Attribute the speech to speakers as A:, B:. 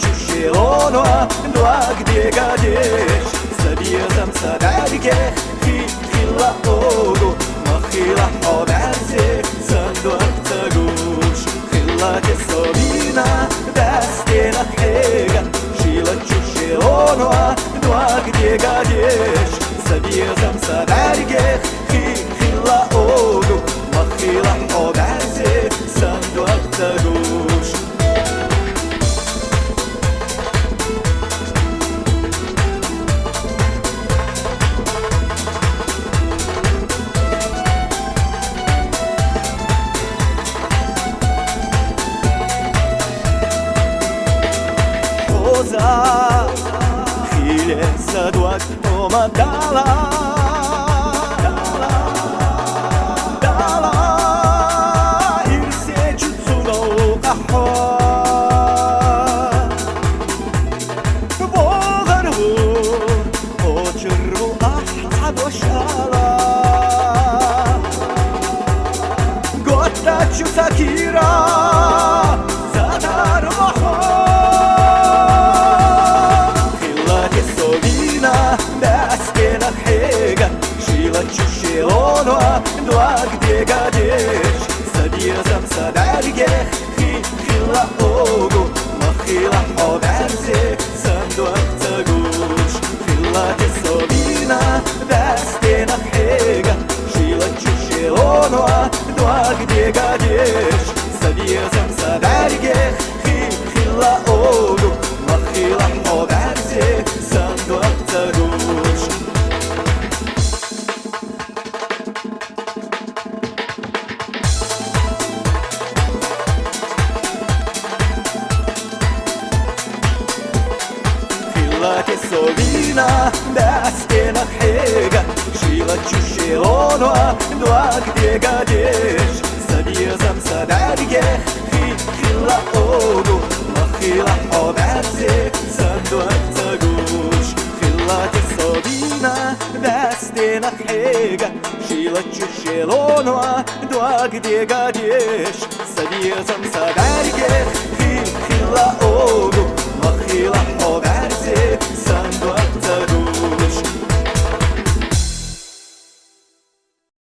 A: чушелоно, дуаг де гадеш, сабиязам садарге, хила огу, махила оберзе, сандуак тагуш, хила те собина, дастена хега, шила чушелоно, дуаг де гадеш, сабиязам садарге, хила огу, махила оберзе, сандуак тагуш. Хиле садуак ома дала, ирсе чуцуно кахо, богару очеру ахадошала, гота чусакира задар махо. Чушелоно, дуаг де гадеш, сабиязам садарге, хила огу, махила оберзе, сандуак тагуш, хила те собина, дастена хега, шила чушелоно, дуаг де гадеш, сабиязам садарге, хила огу, махила оберзе, сандуак тагуш. Che solina dastena hega, shila chushelono, duag de gadesh, sabiyazam sadarge, hila ogu, machila oberze, sanduak tagush, hila che solina dastena hega, shila chushelono, duag de gadesh, sabiyazam sadarge.